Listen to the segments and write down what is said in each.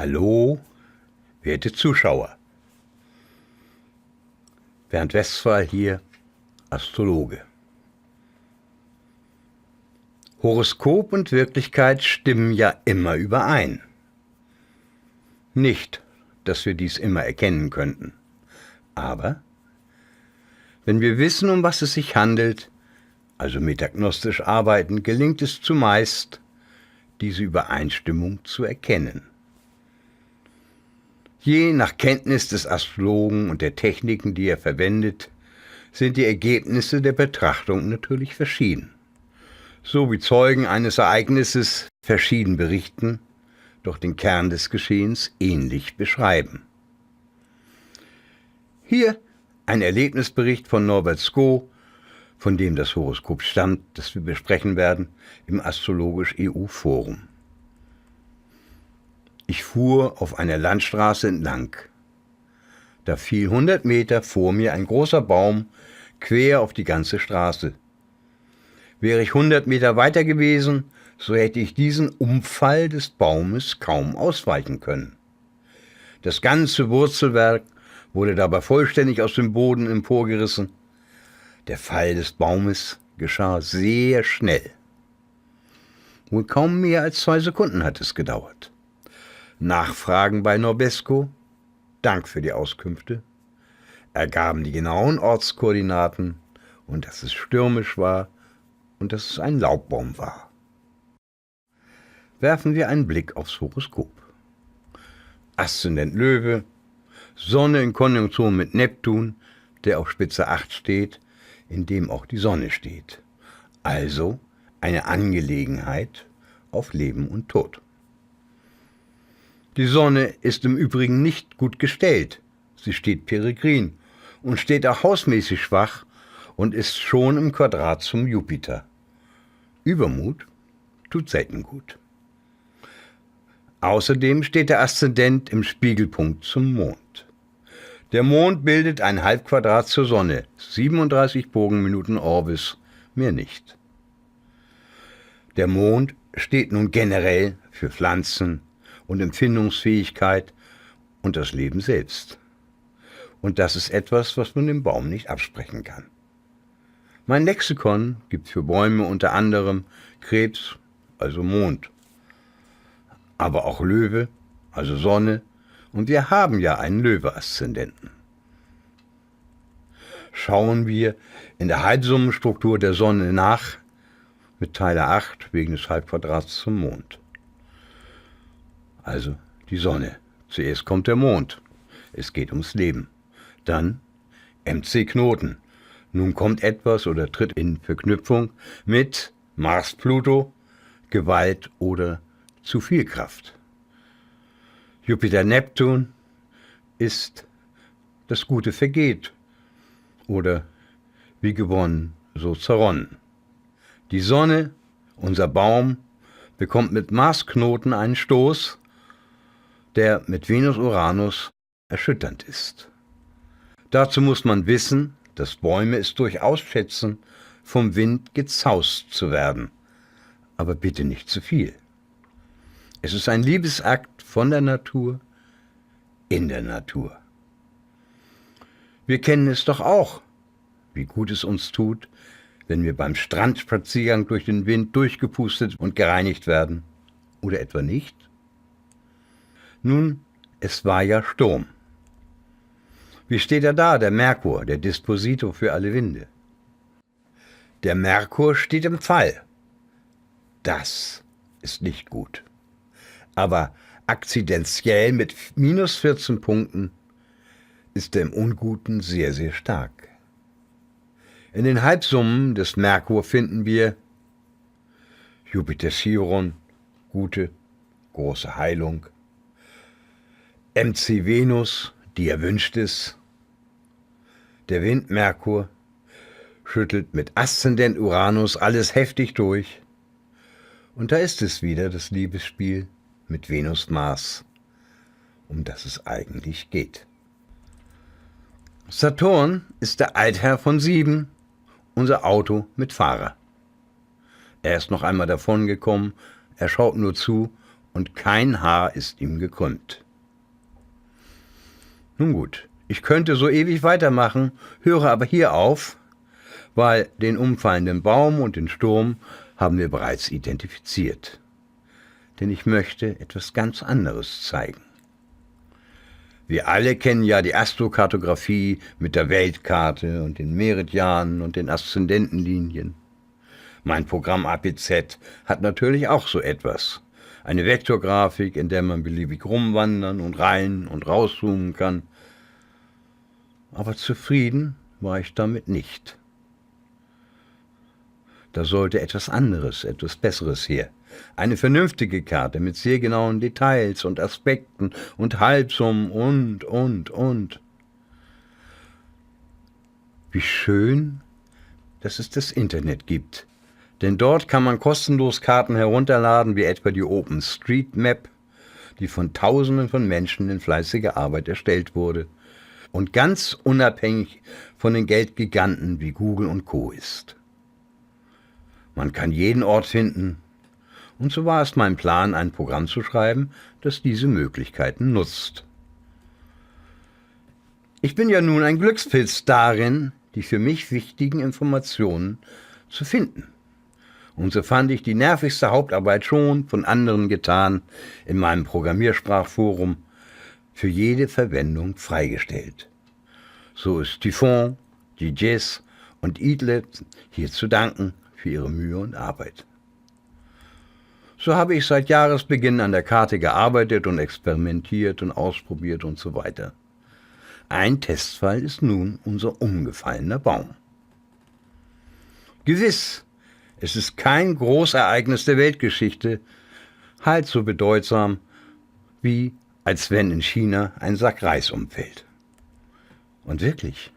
Hallo, werte Zuschauer. Bernd Westphal hier, Astrologe. Horoskop und Wirklichkeit stimmen ja immer überein. Nicht, dass wir dies immer erkennen könnten. Aber wenn wir wissen, um was es sich handelt, also metagnostisch arbeiten, gelingt es zumeist, diese Übereinstimmung zu erkennen. Je nach Kenntnis des Astrologen und der Techniken, die er verwendet, sind die Ergebnisse der Betrachtung natürlich verschieden. So wie Zeugen eines Ereignisses verschieden berichten, doch den Kern des Geschehens ähnlich beschreiben. Hier ein Erlebnisbericht von Norbert Sko, von dem das Horoskop stammt, das wir besprechen werden, im Astrologisch-EU-Forum. Ich fuhr auf einer Landstraße entlang. Da fiel 100 Meter vor mir ein großer Baum quer auf die ganze Straße. Wäre ich 100 Meter weiter gewesen, so hätte ich diesen Umfall des Baumes kaum ausweichen können. Das ganze Wurzelwerk wurde dabei vollständig aus dem Boden emporgerissen. Der Fall des Baumes geschah sehr schnell. Wohl kaum mehr als 2 Sekunden hat es gedauert. Nachfragen bei Norbesco, Dank für die Auskünfte, ergaben die genauen Ortskoordinaten und dass es stürmisch war und dass es ein Laubbaum war. Werfen wir einen Blick aufs Horoskop. Aszendent Löwe, Sonne in Konjunktion mit Neptun, der auf Spitze 8 steht, in dem auch die Sonne steht. Also eine Angelegenheit auf Leben und Tod. Die Sonne ist im Übrigen nicht gut gestellt. Sie steht peregrin und steht auch hausmäßig schwach und ist schon im Quadrat zum Jupiter. Übermut tut selten gut. Außerdem steht der Aszendent im Spiegelpunkt zum Mond. Der Mond bildet ein Halbquadrat zur Sonne, 37 Bogenminuten Orbis, mehr nicht. Der Mond steht nun generell für Pflanzen und Empfindungsfähigkeit und das Leben selbst. Und das ist etwas, was man dem Baum nicht absprechen kann. Mein Lexikon gibt für Bäume unter anderem Krebs, also Mond, aber auch Löwe, also Sonne, und wir haben ja einen Löwe-Aszendenten. Schauen wir in der Halbsummenstruktur der Sonne nach, mit Teile 8 wegen des Halbquadrats zum Mond. Also die Sonne. Zuerst kommt der Mond. Es geht ums Leben. Dann MC-Knoten. Nun kommt etwas oder tritt in Verknüpfung mit Mars-Pluto, Gewalt oder zu viel Kraft. Jupiter-Neptun ist das Gute vergeht oder wie gewonnen, so zerronnen. Die Sonne, unser Baum, bekommt mit Mars-Knoten einen Stoß, der mit Venus-Uranus erschütternd ist. Dazu muss man wissen, dass Bäume es durchaus schätzen, vom Wind gezaust zu werden. Aber bitte nicht zu viel. Es ist ein Liebesakt von der Natur in der Natur. Wir kennen es doch auch, wie gut es uns tut, wenn wir beim Strandspaziergang durch den Wind durchgepustet und gereinigt werden. Oder etwa nicht? Nun, es war ja Sturm. Wie steht er da, der Merkur, der Dispositor für alle Winde? Der Merkur steht im Fall. Das ist nicht gut. Aber akzidentiell mit minus 14 Punkten ist er im Unguten sehr, sehr stark. In den Halbsummen des Merkur finden wir Jupiter Chiron, gute, große Heilung, MC Venus, die erwünscht ist, der Wind Merkur schüttelt mit Aszendent Uranus alles heftig durch und da ist es wieder das Liebesspiel mit Venus Mars, um das es eigentlich geht. Saturn ist der Altherr von 7, unser Auto mit Fahrer. Er ist noch einmal davongekommen, er schaut nur zu und kein Haar ist ihm gekrümmt. Nun gut, ich könnte so ewig weitermachen, höre aber hier auf, weil den umfallenden Baum und den Sturm haben wir bereits identifiziert. Denn ich möchte etwas ganz anderes zeigen. Wir alle kennen ja die Astrokartographie mit der Weltkarte und den Meridianen und den Aszendentenlinien. Mein Programm APZ hat natürlich auch so etwas. Eine Vektorgrafik, in der man beliebig rumwandern und rein und rauszoomen kann. Aber zufrieden war ich damit nicht. Da sollte etwas anderes, etwas Besseres her. Eine vernünftige Karte mit sehr genauen Details und Aspekten und Halbsummen und. Wie schön, dass es das Internet gibt. Denn dort kann man kostenlos Karten herunterladen, wie etwa die OpenStreetMap, die von Tausenden von Menschen in fleißiger Arbeit erstellt wurde und ganz unabhängig von den Geldgiganten wie Google und Co. ist. Man kann jeden Ort finden, und so war es mein Plan, ein Programm zu schreiben, das diese Möglichkeiten nutzt. Ich bin ja nun ein Glückspilz darin, die für mich wichtigen Informationen zu finden. Und so fand ich die nervigste Hauptarbeit schon von anderen getan in meinem Programmiersprachforum für jede Verwendung freigestellt. So ist Typhon, GGIS und Eatlet hier zu danken für ihre Mühe und Arbeit. So habe ich seit Jahresbeginn an der Karte gearbeitet und experimentiert und ausprobiert und so weiter. Ein Testfall ist nun unser umgefallener Baum. Gewiss, es ist kein Großereignis der Weltgeschichte, halb so bedeutsam, wie als wenn in China ein Sack Reis umfällt. Und wirklich,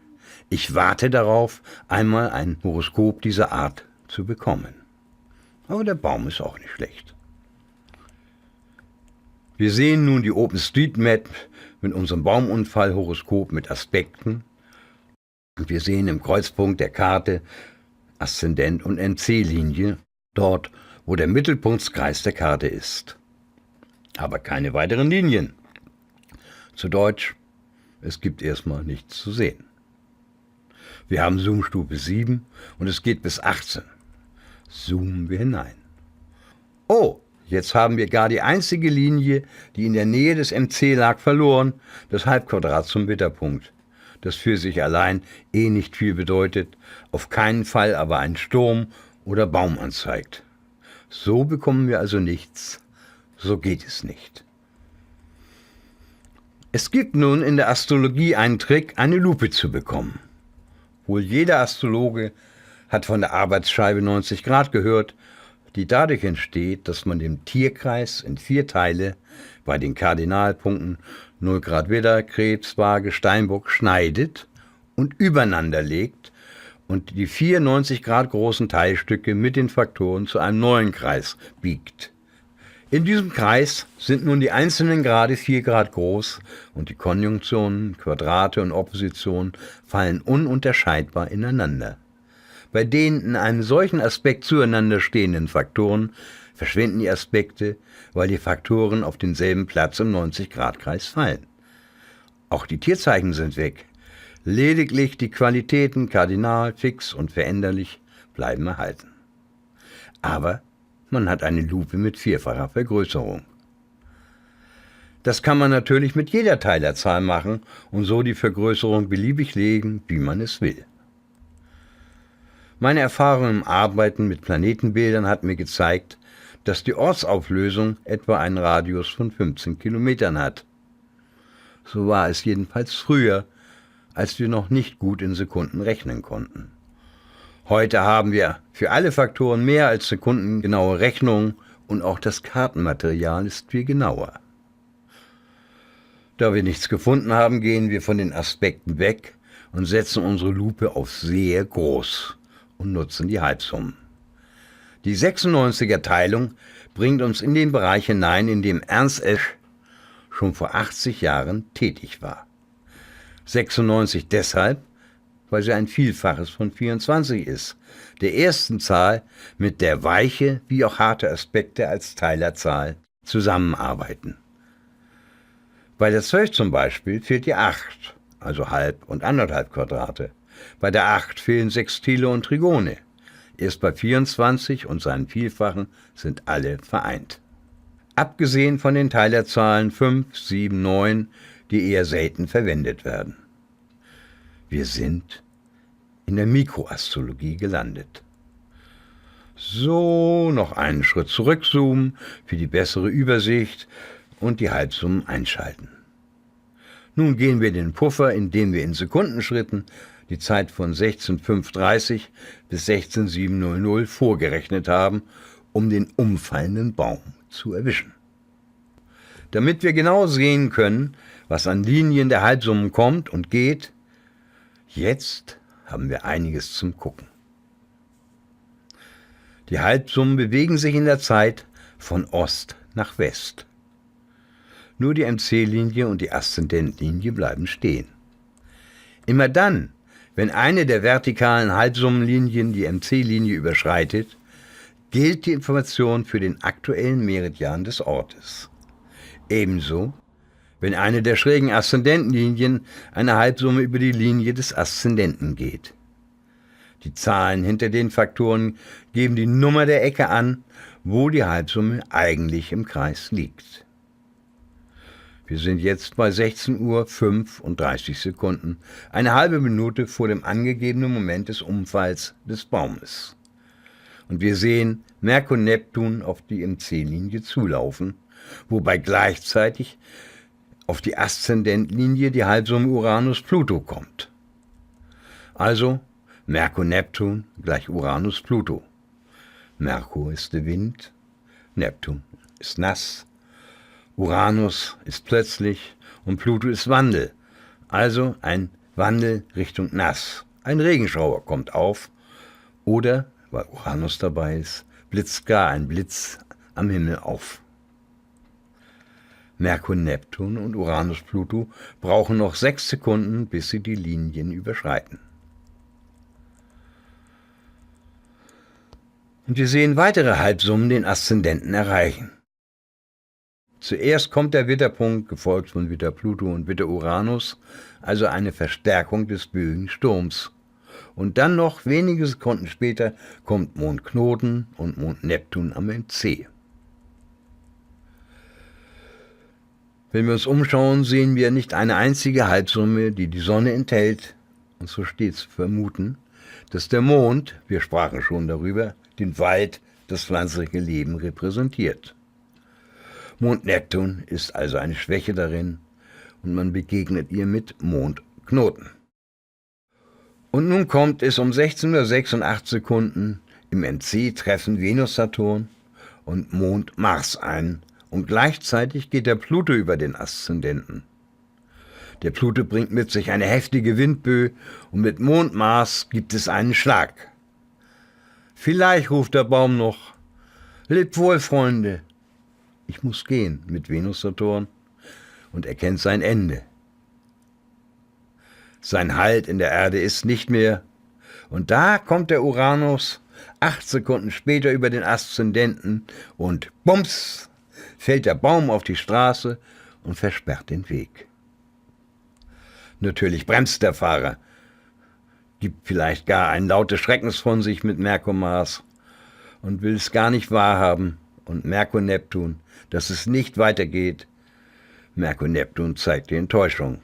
ich warte darauf, einmal ein Horoskop dieser Art zu bekommen. Aber der Baum ist auch nicht schlecht. Wir sehen nun die OpenStreetMap mit unserem Baumunfallhoroskop mit Aspekten. Und wir sehen im Kreuzpunkt der Karte Aszendent- und MC-Linie, dort, wo der Mittelpunktskreis der Karte ist. Aber keine weiteren Linien. Zu Deutsch, es gibt erstmal nichts zu sehen. Wir haben Zoomstufe 7 und es geht bis 18. Zoomen wir hinein. Oh, jetzt haben wir gar die einzige Linie, die in der Nähe des MC lag, verloren, das Halbquadrat zum Witterpunkt, das für sich allein nicht viel bedeutet, auf keinen Fall aber einen Sturm oder Baum anzeigt. So bekommen wir also nichts, so geht es nicht. Es gibt nun in der Astrologie einen Trick, eine Lupe zu bekommen. Wohl jeder Astrologe hat von der Arbeitsscheibe 90 Grad gehört, die dadurch entsteht, dass man den Tierkreis in 4 Teile bei den Kardinalpunkten 0 Grad Widder, Krebs, Waage, Steinbock schneidet und übereinander legt und die 4 90 Grad großen Teilstücke mit den Faktoren zu einem neuen Kreis biegt. In diesem Kreis sind nun die einzelnen Grade 4 Grad groß und die Konjunktionen, Quadrate und Oppositionen fallen ununterscheidbar ineinander. Bei den in einem solchen Aspekt zueinander stehenden Faktoren verschwinden die Aspekte, weil die Faktoren auf denselben Platz im 90-Grad-Kreis fallen. Auch die Tierzeichen sind weg. Lediglich die Qualitäten kardinal, fix und veränderlich bleiben erhalten. Aber man hat eine Lupe mit 4-facher Vergrößerung. Das kann man natürlich mit jeder Teilerzahl machen und so die Vergrößerung beliebig legen, wie man es will. Meine Erfahrung im Arbeiten mit Planetenbildern hat mir gezeigt, dass die Ortsauflösung etwa einen Radius von 15 Kilometern hat. So war es jedenfalls früher, als wir noch nicht gut in Sekunden rechnen konnten. Heute haben wir für alle Faktoren mehr als sekundengenaue Rechnungen und auch das Kartenmaterial ist viel genauer. Da wir nichts gefunden haben, gehen wir von den Aspekten weg und setzen unsere Lupe auf sehr groß und nutzen die Halbsummen. Die 96er-Teilung bringt uns in den Bereich hinein, in dem Ernst Esch schon vor 80 Jahren tätig war. 96 deshalb, weil sie ein Vielfaches von 24 ist, der ersten Zahl mit der weiche wie auch harte Aspekte als Teilerzahl zusammenarbeiten. Bei der 12 zum Beispiel fehlt die 8, also halb und anderthalb Quadrate. Bei der 8 fehlen Sextile und Trigone. Erst bei 24 und seinen Vielfachen sind alle vereint. Abgesehen von den Teilerzahlen 5, 7, 9, die eher selten verwendet werden. Wir sind in der Mikroastrologie gelandet. So, noch einen Schritt zurückzoomen für die bessere Übersicht und die Halbsummen einschalten. Nun gehen wir den Puffer, indem wir in Sekundenschritten die Zeit von 16:05:30 bis 16:07:00 vorgerechnet haben, um den umfallenden Baum zu erwischen. Damit wir genau sehen können, was an Linien der Halbsummen kommt und geht, jetzt haben wir einiges zum Gucken. Die Halbsummen bewegen sich in der Zeit von Ost nach West. Nur die MC-Linie und die Aszendentlinie bleiben stehen. Immer dann, wenn eine der vertikalen Halbsummenlinien die MC-Linie überschreitet, gilt die Information für den aktuellen Meridian des Ortes. Ebenso, wenn eine der schrägen Aszendentenlinien eine Halbsumme über die Linie des Aszendenten geht. Die Zahlen hinter den Faktoren geben die Nummer der Ecke an, wo die Halbsumme eigentlich im Kreis liegt. Wir sind jetzt bei 16:05:30, eine halbe Minute vor dem angegebenen Moment des Umfalls des Baumes. Und wir sehen Merkur und Neptun auf die MC-Linie zulaufen, wobei gleichzeitig auf die Aszendentlinie die Halbsumme Uranus-Pluto kommt. Also Merkur-Neptun gleich Uranus-Pluto. Merkur ist der Wind, Neptun ist nass, Uranus ist plötzlich und Pluto ist Wandel, also ein Wandel Richtung nass. Ein Regenschauer kommt auf oder, weil Uranus dabei ist, blitzt gar ein Blitz am Himmel auf. Merkur, Neptun und Uranus-Pluto brauchen noch 6 Sekunden, bis sie die Linien überschreiten. Und wir sehen weitere Halbsummen den Aszendenten erreichen. Zuerst kommt der Widderpunkt, gefolgt von Widder-Pluto und Widder-Uranus, also eine Verstärkung des böigen Sturms. Und dann noch wenige Sekunden später kommt Mondknoten und Mond-Neptun am MC. Wenn wir uns umschauen, sehen wir nicht eine einzige Halbsumme, die die Sonne enthält, und so steht zu vermuten, dass der Mond, wir sprachen schon darüber, den Wald, das pflanzliche Leben repräsentiert. Mond-Neptun ist also eine Schwäche darin und man begegnet ihr mit Mondknoten. Und nun kommt es um 16:06:08 im MC treffen Venus-Saturn und Mond-Mars ein und gleichzeitig geht der Pluto über den Aszendenten. Der Pluto bringt mit sich eine heftige Windböe und mit Mond-Mars gibt es einen Schlag. Vielleicht ruft der Baum noch: Lebt wohl, Freunde! Ich muss gehen mit Venus-Saturn und erkennt sein Ende. Sein Halt in der Erde ist nicht mehr. Und da kommt der Uranus 8 Sekunden später über den Aszendenten und bums fällt der Baum auf die Straße und versperrt den Weg. Natürlich bremst der Fahrer, gibt vielleicht gar ein lautes Schreckens von sich mit Merkur-Mars und will es gar nicht wahrhaben. Und Merkur-Neptun, dass es nicht weitergeht. Merkur-Neptun zeigt die Enttäuschung.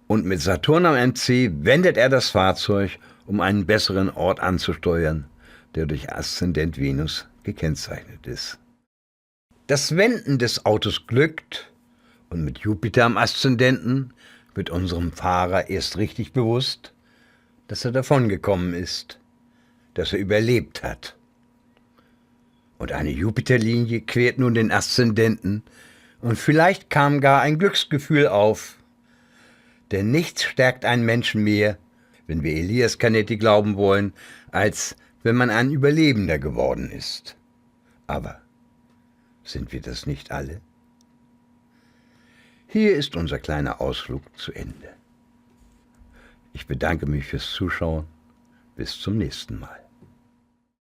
Und mit Saturn am MC wendet er das Fahrzeug, um einen besseren Ort anzusteuern, der durch Aszendent Venus gekennzeichnet ist. Das Wenden des Autos glückt und mit Jupiter am Aszendenten wird unserem Fahrer erst richtig bewusst, dass er davongekommen ist, dass er überlebt hat. Und eine Jupiterlinie quert nun den Aszendenten und vielleicht kam gar ein Glücksgefühl auf. Denn nichts stärkt einen Menschen mehr, wenn wir Elias Canetti glauben wollen, als wenn man ein Überlebender geworden ist. Aber sind wir das nicht alle? Hier ist unser kleiner Ausflug zu Ende. Ich bedanke mich fürs Zuschauen. Bis zum nächsten Mal.